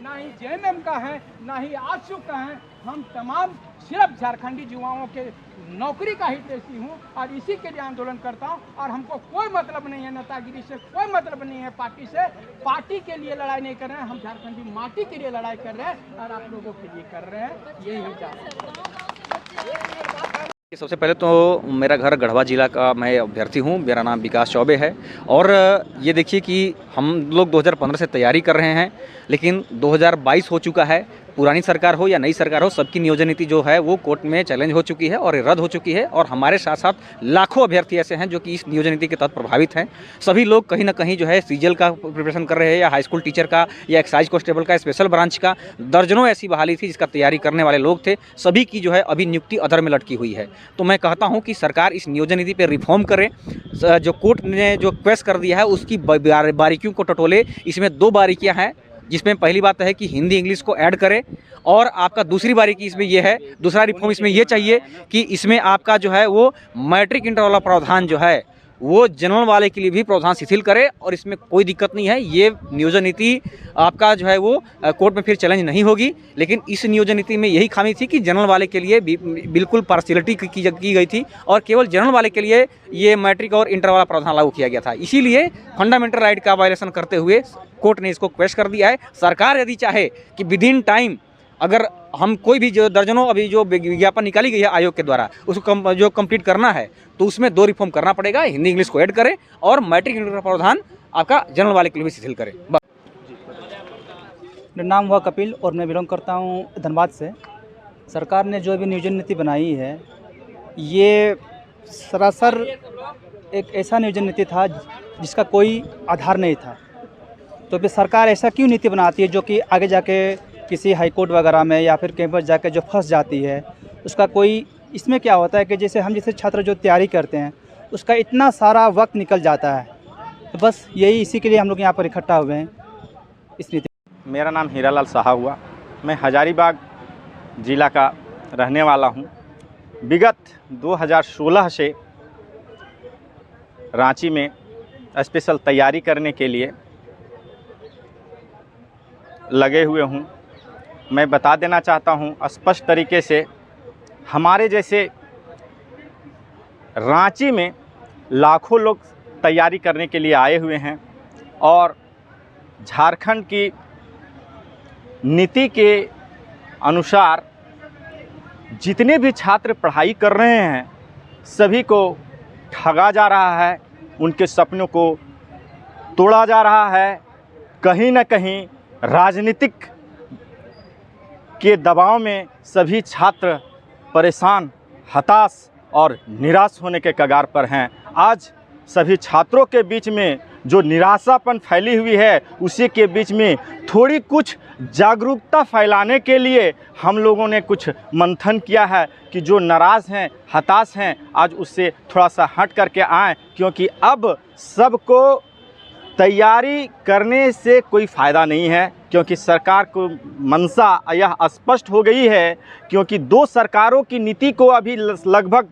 ना ही जेएमएम का है, ना ही आजसू का है। हम तमाम सिर्फ झारखंडी युवाओं के नौकरी का हितैषी हूँ और इसी के लिए आंदोलन करता हूँ। और हमको कोई मतलब नहीं है नेतागिरी से, कोई मतलब नहीं है पार्टी से। पार्टी के लिए लड़ाई नहीं कर रहे हैं हम, झारखंडी माटी के लिए लड़ाई कर रहे हैं और आप लोगों के लिए कर रहे हैं। यही हम चाहते हैं। सबसे पहले तो मेरा घर गढ़वा जिला का, मैं अभ्यर्थी हूँ, मेरा नाम विकास चौबे है। और ये देखिए कि हम लोग 2015 से तैयारी कर रहे हैं, लेकिन 2022 हो चुका है। पुरानी सरकार हो या नई सरकार हो, सबकी नियोजन नीति जो है वो कोर्ट में चैलेंज हो चुकी है और रद्द हो चुकी है। और हमारे साथ साथ लाखों अभ्यर्थी ऐसे हैं जो कि इस नियोजन नीति के तहत प्रभावित हैं। सभी लोग कहीं ना कहीं जो है सीजीएल का प्रिपरेशन कर रहे हैं, या हाई स्कूल टीचर का, या एक्साइज कांस्टेबल का, स्पेशल ब्रांच का। दर्जनों ऐसी बहाली थी जिसका तैयारी करने वाले लोग थे, सभी की जो है अभी नियुक्ति अधर में लटकी हुई है। तो मैं कहता हूँ कि सरकार इस नियोजन नीति पर रिफॉर्म करे। जो कोर्ट ने जो क्वेश्चन कर दिया है उसकी बारीकियों को टटोले। इसमें 2 बारीकियाँ हैं, जिसमें पहली बात है कि हिंदी इंग्लिश को ऐड करें। और आपका दूसरी बारीकी इसमें यह है, दूसरा रिफॉर्म इसमें यह चाहिए कि इसमें आपका जो है वो मैट्रिक इंटर वाला प्रावधान जो है वो जनरल वाले के लिए भी प्रावधान शिथिल करे। और इसमें कोई दिक्कत नहीं है, ये नियोजन नीति आपका जो है वो कोर्ट में फिर चैलेंज नहीं होगी। लेकिन इस नियोजन नीति में यही खामी थी कि जनरल वाले के लिए बिल्कुल पार्शियलिटी की गई थी और केवल जनरल वाले के लिए ये मैट्रिक और इंटर वाला प्रावधान लागू किया गया था। इसीलिए फंडामेंटल राइट का वायलेशन करते हुए कोर्ट ने इसको क्वेश्चन कर दिया है। सरकार यदि चाहे कि विद इन टाइम अगर हम कोई भी जो दर्जनों अभी जो विज्ञापन निकाली गई है आयोग के द्वारा उसको जो कंप्लीट करना है, तो उसमें 2 रिफॉर्म करना पड़ेगा। हिंदी इंग्लिश को ऐड करें और मैट्रिक इंटर का प्रावधान आपका जनरल वाले के लिए भी शिथिल करें। मेरा नाम हुआ कपिल और मैं बिलोंग करता हूँ धनबाद से। सरकार ने जो भी नियोजन नीति बनाई है, ये सरासर एक ऐसा नियोजन नीति था जिसका कोई आधार नहीं था। तो फिर सरकार ऐसा क्यों नीति बनाती है जो कि आगे जाके किसी हाई कोर्ट वगैरह में या फिर कहीं पर जाकर जो फंस जाती है, उसका कोई इसमें क्या होता है कि जैसे हम जैसे छात्र जो तैयारी करते हैं उसका इतना सारा वक्त निकल जाता है। तो बस यही इसी के लिए हम लोग यहाँ पर इकट्ठा हुए हैं इस नीति। मेरा नाम हीरालाल साहा हुआ, मैं हजारीबाग ज़िला का रहने वाला हूँ। विगत 2016 से रांची में स्पेशल तैयारी करने के लिए लगे हुए हूँ। मैं बता देना चाहता हूँ स्पष्ट तरीके से, हमारे जैसे रांची में लाखों लोग तैयारी करने के लिए आए हुए हैं और झारखंड की नीति के अनुसार जितने भी छात्र पढ़ाई कर रहे हैं सभी को ठगा जा रहा है, उनके सपनों को तोड़ा जा रहा है। कहीं न कहीं राजनीतिक के दबाव में सभी छात्र परेशान, हताश और निराश होने के कगार पर हैं। आज सभी छात्रों के बीच में जो निराशापन फैली हुई है, उसी के बीच में थोड़ी कुछ जागरूकता फैलाने के लिए हम लोगों ने कुछ मंथन किया है कि जो नाराज़ हैं, हताश हैं, आज उससे थोड़ा सा हट करके आएँ, क्योंकि अब सबको तैयारी करने से कोई फ़ायदा नहीं है। क्योंकि सरकार को मंशा यह स्पष्ट हो गई है, क्योंकि 2 सरकारों की नीति को अभी लगभग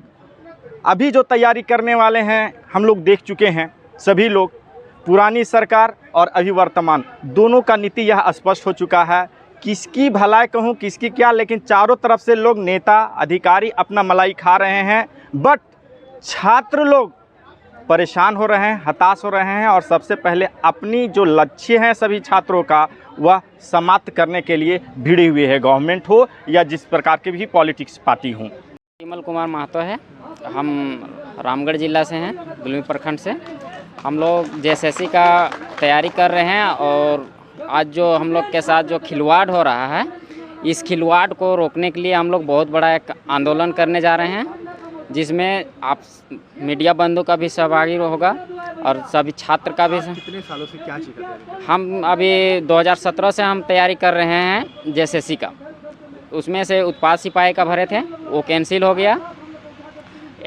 अभी जो तैयारी करने वाले हैं हम लोग देख चुके हैं। सभी लोग, पुरानी सरकार और अभी वर्तमान, दोनों का नीति यह स्पष्ट हो चुका है। किसकी भलाई कहूँ किसकी क्या, लेकिन चारों तरफ से लोग, नेता अधिकारी अपना मलाई खा रहे हैं, बट छात्र लोग परेशान हो रहे हैं, हताश हो रहे हैं और सबसे पहले अपनी जो लक्ष्य हैं सभी छात्रों का वह समाप्त करने के लिए भिड़ी हुई है, गवर्नमेंट हो या जिस प्रकार की भी पॉलिटिक्स पार्टी हो। विमल कुमार महतो है, हम रामगढ़ जिला से हैं, दुलमी प्रखंड से। हम लोग जेएसएससी का तैयारी कर रहे हैं और आज जो हम लोग के साथ जो खिलवाड़ हो रहा है, इस खिलवाड़ को रोकने के लिए हम लोग बहुत बड़ा एक आंदोलन करने जा रहे हैं, जिसमें आप मीडिया बंधु का भी सहभागी होगा और सभी छात्र का भी। कितने सालों से क्या चीज़ कर रहे हैं? हम अभी 2017 से हम तैयारी कर रहे हैं जेएसएससी का। उसमें से उत्पाद सिपाही का भरे थे, वो कैंसिल हो गया।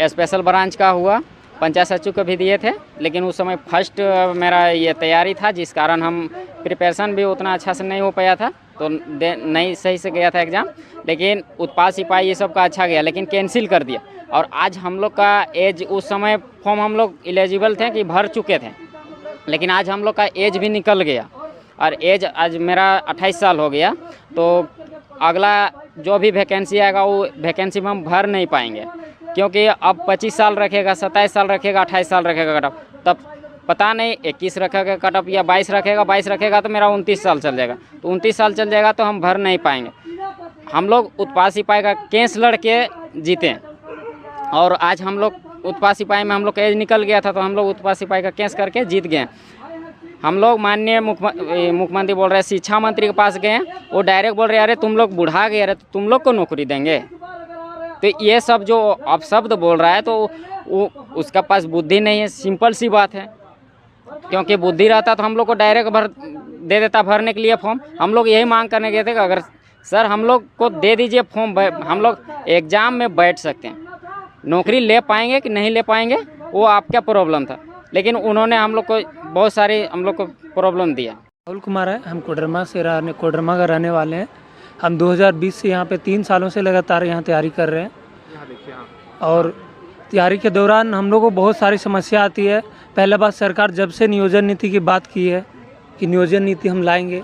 स्पेशल ब्रांच का हुआ, पंचायत सचिव को भी दिए थे, लेकिन उस समय फर्स्ट मेरा ये तैयारी था, जिस कारण हम प्रिपरेशन भी उतना अच्छा से नहीं हो पाया था, तो नहीं सही से गया था एग्ज़ाम। लेकिन उत्पाद सिपाही ये सब का अच्छा गया, लेकिन कैंसिल कर दिया। और आज हम लोग का एज, उस समय फॉर्म हम लोग एलिजिबल थे कि भर चुके थे, लेकिन आज हम लोग का एज भी निकल गया और एज आज मेरा 28 साल हो गया, तो अगला जो भी वैकेंसी आएगा वो वैकेंसी में हम भर नहीं पाएंगे, क्योंकि अब 25 साल रखेगा, 27 साल रखेगा, 28 साल रखेगा कट ऑफ, तब पता नहीं 21 रखेगा कट ऑफ या 22 रखेगा, 22 रखेगा तो मेरा 29 साल चल जाएगा, तो 29 साल चल जाएगा तो हम भर नहीं पाएंगे। हम लोग उत्पाद सिपाही का केस लड़के जीते हैं, और आज हम लोग उत्पाद सिपाही में हम लोग का एज निकल गया था, तो हम लोग उत्पाद सिपाही का केस करके जीत गए। हम लोग माननीय मुख्यमंत्री बोल रहे हैं, शिक्षा मंत्री के पास गए, वो डायरेक्ट बोल रहे हैं अरे तुम लोग बुढ़ा गए, अरे तो तुम लोग को नौकरी देंगे। तो ये सब जो अपशब्द बोल रहा है, तो वो उसका पास बुद्धि नहीं है, सिंपल सी बात है। क्योंकि बुद्धि रहता तो हम लोग को डायरेक्ट दे देता भरने के लिए फॉर्म। हम लोग यही मांग करने गए थे कि अगर सर हम लोग को दे दीजिए फॉर्म, हम लोग एग्ज़ाम में बैठ सकते हैं। नौकरी ले पाएंगे कि नहीं ले पाएंगे वो आपका प्रॉब्लम था, लेकिन उन्होंने हम लोग को बहुत सारी हम लोग को प्रॉब्लम दिया। राहुल कुमार है, हम कोडरमा का रहने वाले हैं। हम 2020 से यहाँ पे 3 सालों से लगातार यहाँ तैयारी कर रहे हैं, और तैयारी के दौरान हम लोग को बहुत सारी समस्या आती है। पहला बात, सरकार जब से नियोजन नीति की बात की है कि नियोजन नीति हम लाएंगे,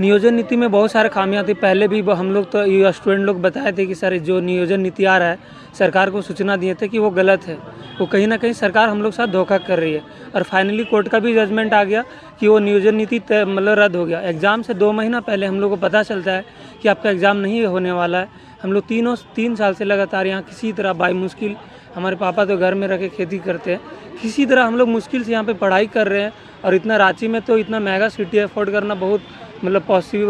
नियोजन नीति में बहुत सारे खामियां थी। पहले भी हम लोग तो ये स्टूडेंट लोग बताए थे कि सर जो नियोजन नीति आ रहा है, सरकार को सूचना दिए थे कि वो गलत है, वो कहीं ना कहीं सरकार हम लोग साथ धोखा कर रही है। और फाइनली कोर्ट का भी जजमेंट आ गया कि वो नियोजन नीति मतलब रद्द हो गया। एग्ज़ाम से 2 महीना पहले हम लोग को पता चलता है कि आपका एग्ज़ाम नहीं होने वाला है। हम लोग 3 साल से लगातार यहाँ किसी तरह बाई मुश्किल, हमारे पापा तो घर में रह के खेती करते हैं, किसी तरह हम लोग मुश्किल से यहाँ पे पढ़ाई कर रहे हैं। और इतना रांची में तो इतना महंगा सिटी अफोर्ड करना बहुत मतलब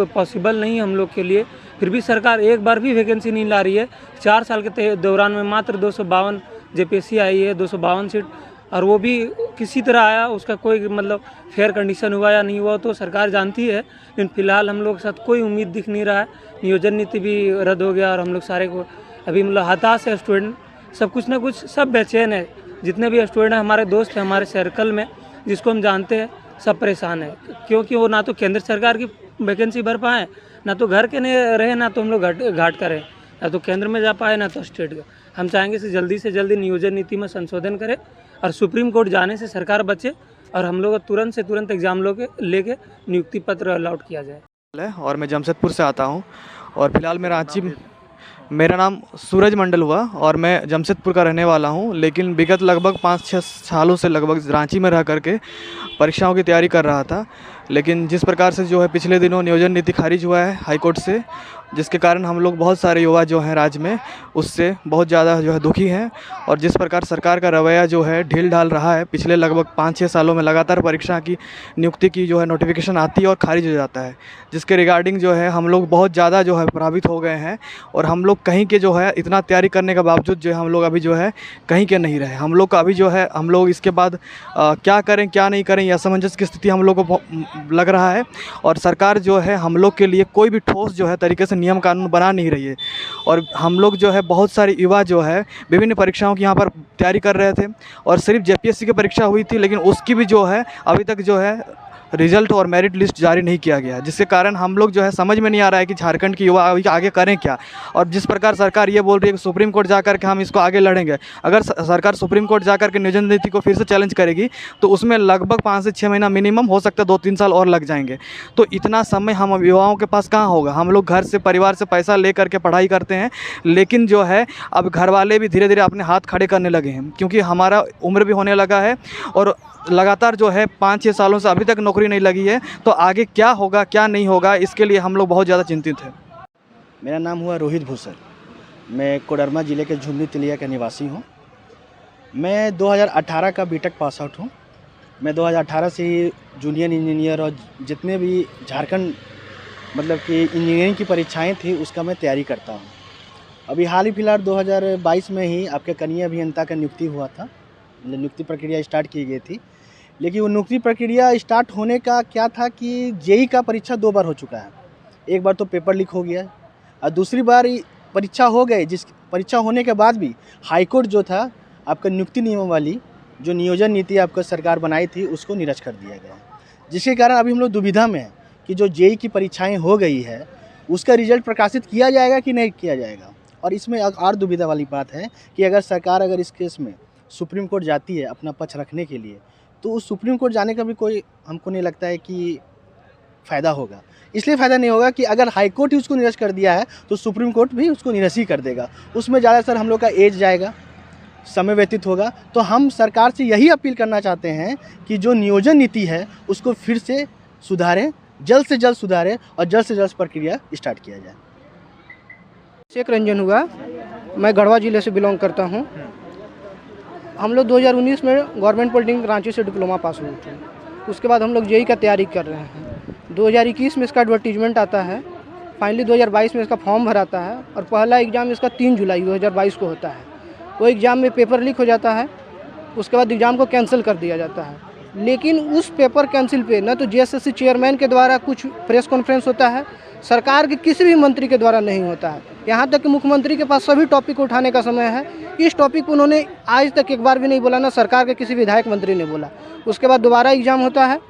पॉसिबल नहीं है हम लोग के लिए। फिर भी सरकार एक बार भी वैकेंसी नहीं ला रही है। 4 साल के दौरान में मात्र 252 जेपीएससी आई है, 252 सीट, और वो भी किसी तरह आया, उसका कोई मतलब फेयर कंडीशन हुआ या नहीं हुआ तो सरकार जानती है। लेकिन फिलहाल हम लोग के साथ कोई उम्मीद दिख नहीं रहा है। नियोजन नीति भी रद्द हो गया और हम लोग सारे को अभी मतलब हताश है स्टूडेंट, सब कुछ ना कुछ सब बेचैन है। जितने भी स्टूडेंट हैं, हमारे दोस्त हैं हमारे सर्कल में जिसको हम जानते हैं, सब परेशान है, क्योंकि वो ना तो केंद्र सरकार की वैकेंसी भर पाए, ना तो घर के नहीं रहे, ना तो हम लोग घाट करें, ना तो केंद्र में जा पाए, ना तो स्टेट का। हम चाहेंगे से जल्दी नियोजन नीति में संशोधन करें और सुप्रीम कोर्ट जाने से सरकार बचे और हम लोग तुरंत से तुरंत एग्जाम लेके नियुक्ति पत्र अलॉट किया जाए। और मैं जमशेदपुर से आता हूँ, और फिलहाल मैं रांची, मेरा नाम सूरज मंडल हुआ और मैं जमशेदपुर का रहने वाला हूँ। लेकिन विगत लगभग 5-6 सालों से लगभग रांची में रह करके परीक्षाओं की तैयारी कर रहा था। लेकिन जिस प्रकार से जो है पिछले दिनों नियोजन नीति खारिज हुआ है हाई कोर्ट से, जिसके कारण हम लोग बहुत सारे युवा जो हैं राज्य में उससे बहुत ज़्यादा जो है दुखी हैं। और जिस प्रकार सरकार का रवैया जो है ढील ढाल रहा है, पिछले लगभग 5-6 सालों में लगातार परीक्षा की नियुक्ति की जो है नोटिफिकेशन आती है और खारिज हो जाता है, जिसके रिगार्डिंग जो है हम लोग बहुत ज़्यादा जो है प्रभावित हो गए हैं। और हम लोग कहीं के जो है इतना तैयारी करने के बावजूद जो है हम लोग अभी जो है कहीं के नहीं रहे। हम लोग का अभी जो है हम लोग इसके बाद क्या करें क्या नहीं करें, यह असमंजस की स्थिति हम लोग को लग रहा है। और सरकार जो है हम लोग के लिए कोई भी ठोस जो है तरीके से नियम कानून बना नहीं रही है। और हम लोग जो है बहुत सारे युवा जो है विभिन्न परीक्षाओं की यहाँ पर तैयारी कर रहे थे, और सिर्फ जेपीएससी की परीक्षा हुई थी, लेकिन उसकी भी जो है अभी तक जो है रिजल्ट और मेरिट लिस्ट जारी नहीं किया गया, जिसके कारण हम लोग जो है समझ में नहीं आ रहा है कि झारखंड के युवा आगे करें क्या। और जिस प्रकार सरकार ये बोल रही है कि सुप्रीम कोर्ट जाकर के हम इसको आगे लड़ेंगे, अगर सरकार सुप्रीम कोर्ट जाकर के नियोजन नीति को फिर से चैलेंज करेगी तो उसमें लगभग 5 से 6 महीना मिनिमम, हो सकता है 2-3 साल और लग जाएंगे। तो इतना समय हम युवाओं के पास कहाँ होगा। हम लोग घर से परिवार से पैसा ले करके पढ़ाई करते हैं, लेकिन जो है अब घर वाले भी धीरे धीरे अपने हाथ खड़े करने लगे हैं, क्योंकि हमारा उम्र भी होने लगा है और लगातार जो है 5-6 सालों से अभी तक नौकरी नहीं लगी है। तो आगे क्या होगा क्या नहीं होगा, इसके लिए हम लोग बहुत ज़्यादा चिंतित हैं। मेरा नाम हुआ रोहित भूसर, मैं कोडरमा ज़िले के झुमनी तिलिया का निवासी हूँ। मैं 2018 का बीटेक पास आउट हूँ। मैं 2018 से ही जूनियर इंजीनियर और जितने भी झारखंड मतलब कि इंजीनियरिंग की परीक्षाएं थी उसका मैं तैयारी करता हूँ। अभी हाल ही फिलहाल 2022 में ही आपके कनीय अभियंता का नियुक्ति हुआ था, मतलब नियुक्ति प्रक्रिया स्टार्ट की गई थी। लेकिन वो नियुक्ति प्रक्रिया स्टार्ट होने का क्या था कि जेई का परीक्षा 2 बार हो चुका है। एक बार तो पेपर लीक हो गया और दूसरी बार परीक्षा हो गई, जिस परीक्षा होने के बाद भी हाईकोर्ट जो था आपका नियुक्ति नियम वाली जो नियोजन नीति आपका सरकार बनाई थी उसको निरस्त कर दिया गया, जिसके कारण अभी हम लोग दुविधा में हैं कि जो जेई की परीक्षाएं हो गई है उसका रिजल्ट प्रकाशित किया जाएगा कि नहीं किया जाएगा। और इसमें और दुविधा वाली बात है कि अगर सरकार अगर इस केस में सुप्रीम कोर्ट जाती है अपना पक्ष रखने के लिए, तो उस सुप्रीम कोर्ट जाने का भी कोई हमको नहीं लगता है कि फ़ायदा होगा। इसलिए फ़ायदा नहीं होगा कि अगर हाई कोर्ट ही उसको निरस्त कर दिया है तो सुप्रीम कोर्ट भी उसको निरस्त ही कर देगा। उसमें ज़्यादा सर हम लोग का एज जाएगा, समय व्यतीत होगा। तो हम सरकार से यही अपील करना चाहते हैं कि जो नियोजन नीति है उसको फिर से सुधारें, जल्द से जल्द सुधारें और जल्द से जल्द प्रक्रिया स्टार्ट किया जाए। शेख रंजन हुआ, मैं गढ़वा ज़िले से बिलोंग करता हूँ। हम लोग 2019 में गवर्नमेंट पॉलिटेक्निक रांची से डिप्लोमा पास हुए थे। उसके बाद हम लोग जेईई का तैयारी कर रहे हैं। 2021 में इसका एडवर्टीजमेंट आता है, फाइनली 2022 में इसका फॉर्म भराता है और पहला एग्ज़ाम इसका 3 जुलाई 2022 को होता है। वो एग्ज़ाम में पेपर लीक हो जाता है, उसके बाद एग्ज़ाम को कैंसिल कर दिया जाता है। लेकिन उस पेपर कैंसिल पे न तो जेएसएससी चेयरमैन के द्वारा कुछ प्रेस कॉन्फ्रेंस होता है, सरकार के किसी भी मंत्री के द्वारा नहीं होता है। यहाँ तक कि मुख्यमंत्री के पास सभी टॉपिक उठाने का समय है, इस टॉपिक पर उन्होंने आज तक एक बार भी नहीं बोला, ना सरकार के किसी विधायक मंत्री ने बोला। उसके बाद दोबारा एग्ज़ाम होता है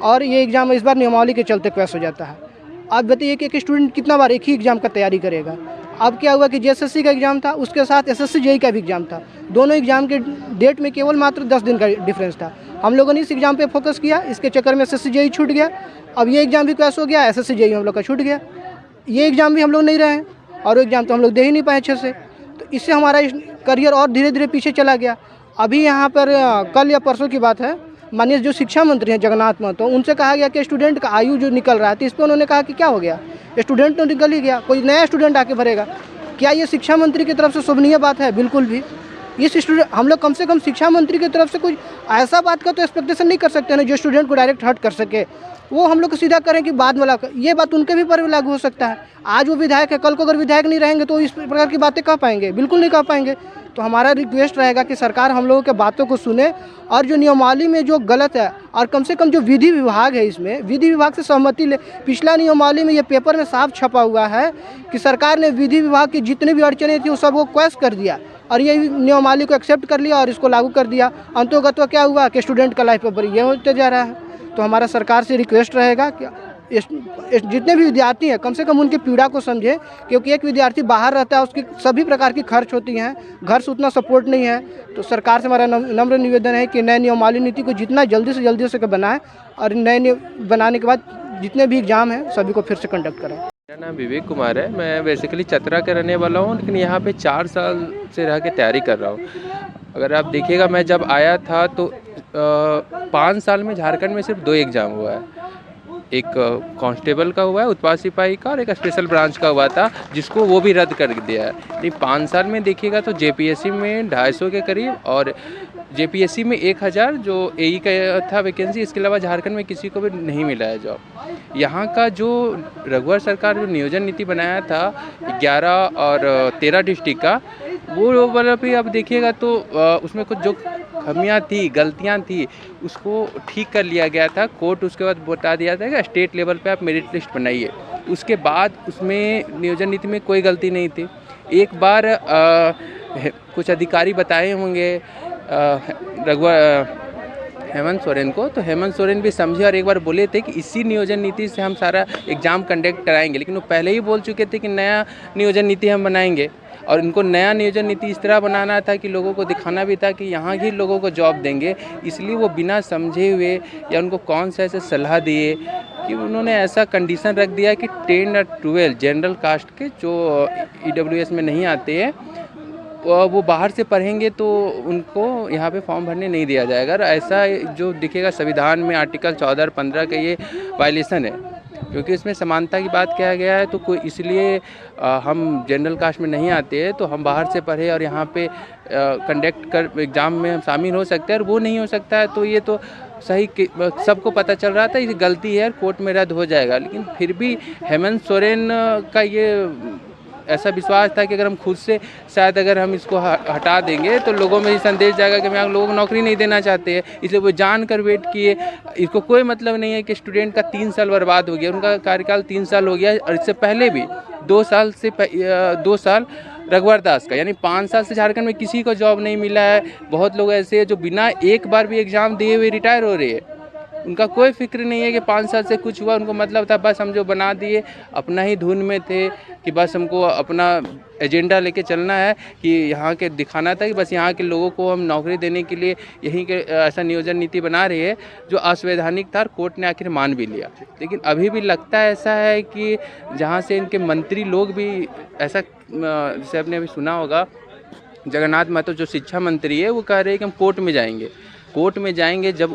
और ये एग्ज़ाम इस बार नियमावली के चलते क्रैश हो जाता है। आप बताइए कि एक स्टूडेंट कितना बार एक ही एग्ज़ाम का तैयारी करेगा। अब क्या हुआ कि जेएसएससी का एग्ज़ाम था, उसके साथ एसएससी जेईई का भी एग्ज़ाम था। दोनों एग्ज़ाम के डेट में केवल मात्र 10 दिन का डिफरेंस था। हम लोगों ने इस एग्ज़ाम पे फोकस किया, इसके चक्कर में एसएससी जेईई छूट गया। अब ये एग्ज़ाम भी क्रैश हो गया, एसएससी जेईई हम लोग का छूट गया। ये एग्ज़ाम भी हम लोग नहीं रहे और वो एग्ज़ाम तो हम लोग दे ही नहीं पाए अच्छे से। तो इससे हमारा करियर और धीरे धीरे पीछे चला गया। अभी यहाँ पर कल या परसों की बात है, माननीय जो शिक्षा मंत्री हैं जगन्नाथ महतो, उनसे कहा गया कि स्टूडेंट का आयु जो निकल रहा है, तो इस पर उन्होंने कहा कि क्या हो गया, स्टूडेंट तो निकल ही गया, कोई नया स्टूडेंट आके भरेगा। क्या ये शिक्षा मंत्री की तरफ से शोभनीय बात है? बिल्कुल भी। इस स्टूडेंट हम लोग कम से कम शिक्षा मंत्री की तरफ से कुछ ऐसा बात का तो एक्सपेक्टेशन नहीं कर सकते ना जो स्टूडेंट को डायरेक्ट हर्ट कर सके। वो हम लोग को सीधा करें कि बाद में ये बात उनके भी पर भी लागू हो सकता है। आज वो विधायक है, कल को अगर विधायक नहीं रहेंगे तो इस प्रकार की बातें कह पाएंगे? बिल्कुल नहीं कह पाएंगे। तो हमारा रिक्वेस्ट रहेगा कि सरकार हम लोगों के बातों को सुने और जो नियमावली में जो गलत है, और कम से कम जो विधि विभाग है इसमें विधि विभाग से सहमति ले। पिछला नियमावली में ये पेपर में साफ छपा हुआ है कि सरकार ने विधि विभाग की जितनी भी अड़चनें थी वो सबको क्वैश कर दिया और ये नियमावली को एक्सेप्ट कर लिया और इसको लागू कर दिया। अंतोगत क्या हुआ कि स्टूडेंट का लाइफ पेपर ये होते जा रहा है। तो हमारा सरकार से रिक्वेस्ट रहेगा कि जितने भी विद्यार्थी हैं कम से कम उनकी पीड़ा को समझें, क्योंकि एक विद्यार्थी बाहर रहता है, उसकी सभी प्रकार की खर्च होती हैं, घर से उतना सपोर्ट नहीं है। तो सरकार से हमारा नम्र निवेदन है कि नए नियमावली नीति को जितना जल्दी से बनाएं और नए बनाने के बाद जितने भी एग्ज़ाम हैं सभी को फिर से कंडक्ट करें। मेरा नाम विवेक कुमार है। मैं बेसिकली चतरा का रहने वाला हूँ, लेकिन यहाँ पे 4 साल से रह के तैयारी कर रहा हूँ। अगर आप देखिएगा, मैं जब आया था तो 5 साल में झारखंड में सिर्फ 2 एग्ज़ाम हुआ है। एक कांस्टेबल का हुआ है, उत्पाद सिपाही का, और एक स्पेशल ब्रांच का हुआ था, जिसको वो भी रद्द कर दिया है। लेकिन 5 साल में देखिएगा तो जेपीएससी में 250 के करीब और जेपीएससी में 1000 जो एई का था वैकेंसी, इसके अलावा झारखंड में किसी को भी नहीं मिला है जॉब। यहाँ का जो रघुवर सरकार जो नियोजन नीति बनाया था 11 और 13 डिस्ट्रिक्ट का, वो वाला भी अब देखिएगा तो उसमें कुछ जो खमियाँ थी, गलतियाँ थी, उसको ठीक कर लिया गया था। कोर्ट उसके बाद बता दिया था कि स्टेट लेवल पे आप मेरिट लिस्ट बनाइए। उसके बाद उसमें नियोजन नीति में कोई गलती नहीं थी। एक बार कुछ अधिकारी बताए होंगे हेमंत सोरेन को, तो हेमंत सोरेन भी समझे और एक बार बोले थे कि इसी नियोजन नीति से हम सारा एग्ज़ाम कंडक्ट कराएंगे। लेकिन वो पहले ही बोल चुके थे कि नया नियोजन नीति हम बनाएंगे, और इनको नया नियोजन नीति इस तरह बनाना था कि लोगों को दिखाना भी था कि यहाँ ही लोगों को जॉब देंगे। इसलिए वो बिना समझे हुए या उनको कौन सा ऐसे सलाह दिए कि उन्होंने ऐसा कंडीशन रख दिया कि 10 और 12 जनरल कास्ट के जो ईडब्ल्यूएस में नहीं आते हैं वो बाहर से पढ़ेंगे तो उनको यहाँ पे फॉर्म भरने नहीं दिया जाएगा। और ऐसा जो दिखेगा संविधान में आर्टिकल 14 और 15 का ये वायलेशन है, क्योंकि इसमें समानता की बात किया गया है। तो कोई इसलिए हम जनरल कास्ट में नहीं आते हैं तो हम बाहर से पढ़े और यहाँ पे कंडक्ट कर एग्ज़ाम में हम शामिल हो सकते हैं, और वो नहीं हो सकता है। तो ये तो सही सबको पता चल रहा था ये गलती है, कोर्ट में रद्द हो जाएगा। लेकिन फिर भी हेमंत सोरेन का ये ऐसा विश्वास था कि अगर हम खुद से शायद अगर हम इसको हटा देंगे तो लोगों में ये संदेश जाएगा कि हम लोगों को नौकरी नहीं देना चाहते हैं। इसलिए वो जानकर वेट किए। इसको कोई मतलब नहीं है कि स्टूडेंट का 3 साल बर्बाद हो गया, उनका कार्यकाल 3 साल हो गया। और इससे पहले भी 2 साल रघुवर दास का, यानी 5 साल से झारखंड में किसी को जॉब नहीं मिला है। बहुत लोग ऐसे हैं जो बिना एक बार भी एग्ज़ाम दिए हुए रिटायर हो रहे हैं। उनका कोई फिक्र नहीं है कि 5 साल से कुछ हुआ। उनको मतलब था बस हम जो बना दिए अपना ही धुन में थे कि बस हमको अपना एजेंडा लेके चलना है, कि यहाँ के दिखाना था कि बस यहाँ के लोगों को हम नौकरी देने के लिए यहीं के ऐसा नियोजन नीति बना रही है जो असंवैधानिक था। कोर्ट ने आखिर मान भी लिया। लेकिन अभी भी लगता है ऐसा है कि जहाँ से इनके मंत्री लोग भी ऐसा, जैसे आपने अभी सुना होगा जगन्नाथ महतो जो शिक्षा मंत्री है वो कह रहे हैं कि हम कोर्ट में जाएंगे। कोर्ट में जाएंगे जब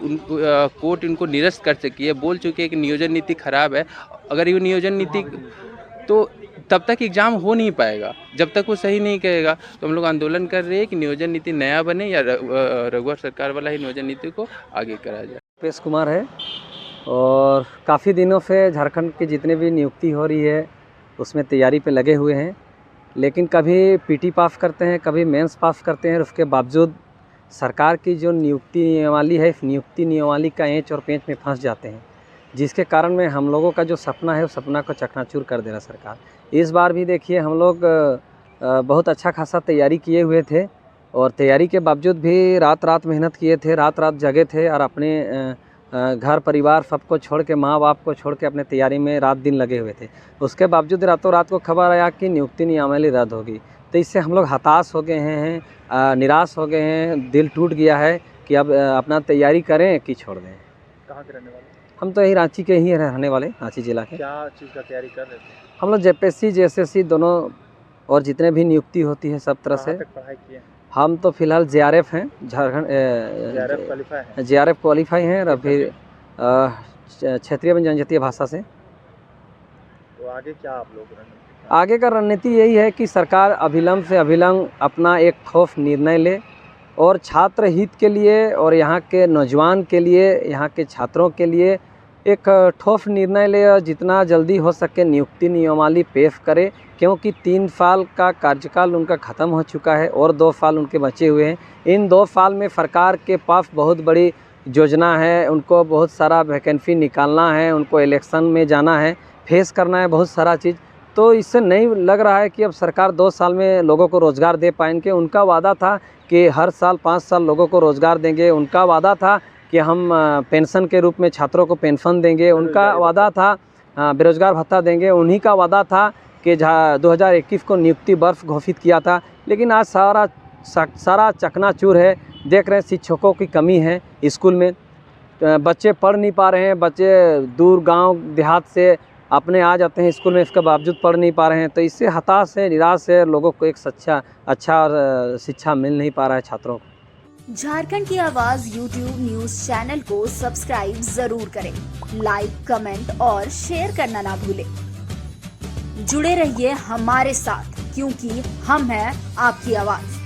कोर्ट इनको निरस्त कर चुकी है, बोल चुके हैं कि नियोजन नीति खराब है। अगर ये नियोजन नीति तो तब तक एग्ज़ाम हो नहीं पाएगा जब तक वो सही नहीं कहेगा। तो हम लोग आंदोलन कर रहे हैं कि नियोजन नीति नया बने या रघुवर सरकार वाला ही नियोजन नीति को आगे कराया जाए। रुपेश कुमार है और काफ़ी दिनों से झारखंड की जितने भी नियुक्ति हो रही है उसमें तैयारी पे लगे हुए हैं, लेकिन कभी पीटी पास करते हैं, कभी मेंस पास करते हैं। उसके बावजूद सरकार की जो नियुक्ति नियमावली है, इस नियुक्ति नियमावली का एंच और पेंच में फंस जाते हैं, जिसके कारण में हम लोगों का जो सपना है उस सपना को चकनाचूर कर दे रहा सरकार। इस बार भी देखिए हम लोग बहुत अच्छा खासा तैयारी किए हुए थे और तैयारी के बावजूद भी रात रात मेहनत किए थे, रात रात जगे थे और अपने घर परिवार सबको छोड़ के, माँ बाप को छोड़ के अपने तैयारी में रात दिन लगे हुए थे। उसके बावजूद रातों रात को खबर आया कि नियुक्ति नियमावली रद्द होगी, तो इससे हम लोग हताश हो गए हैं, निराश हो गए हैं, दिल टूट गया है कि अब अपना तैयारी करें कि छोड़ दें। कहाँ के रहने वाले? हम तो यही रांची के ही रहने वाले, रांची जिला के। क्या चीज़ का तैयारी कर रहे थे? हम लोग JPSC JSSC दोनों और जितने भी नियुक्ति होती है सब तरह से। कहाँ तक पढ़ाई किए हैं? हम तो फिलहाल JRF हैं, झारखंड JRF क्वालिफाई हैं और फिर क्षेत्रीय एवं जनजातीय भाषा से। तो आगे क्या आप लोग आगे का रणनीति यही है कि सरकार अविलंब से अविलंब अपना एक ठोस निर्णय ले और छात्र हित के लिए और यहाँ के नौजवान के लिए, यहाँ के छात्रों के लिए एक ठोस निर्णय ले और जितना जल्दी हो सके नियुक्ति नियमावली पेश करे, क्योंकि 3 साल का कार्यकाल उनका ख़त्म हो चुका है और 2 साल उनके बचे हुए हैं। इन 2 साल में सरकार के पास बहुत बड़ी योजना है, उनको बहुत सारा वैकेंसी निकालना है, उनको इलेक्शन में जाना है, फेस करना है बहुत सारा चीज़। तो इससे नहीं लग रहा है कि अब सरकार 2 साल में लोगों को रोज़गार दे पाएंगे। उनका वादा था कि हर साल 5 साल लोगों को रोज़गार देंगे, उनका वादा था कि हम पेंशन के रूप में छात्रों को पेंशन देंगे, उनका वादा था बेरोज़गार भत्ता देंगे, उन्हीं का वादा था कि 2021 को नियुक्ति वर्ष घोषित किया था। लेकिन आज सारा चकनाचूर है। देख रहे हैं शिक्षकों की कमी है स्कूल में, बच्चे पढ़ नहीं पा रहे हैं, बच्चे दूर गांव देहात से अपने आ जाते हैं स्कूल में, इसके बावजूद पढ़ नहीं पा रहे हैं। तो इससे हताश है, निराश है, लोगों को एक अच्छा शिक्षा मिल नहीं पा रहा है छात्रों को। झारखंड की आवाज़ YouTube न्यूज़ चैनल को सब्सक्राइब जरूर करें, लाइक, कमेंट और शेयर करना ना भूलें। जुड़े रहिए हमारे साथ, क्योंकि हम हैं आपकी आवाज़।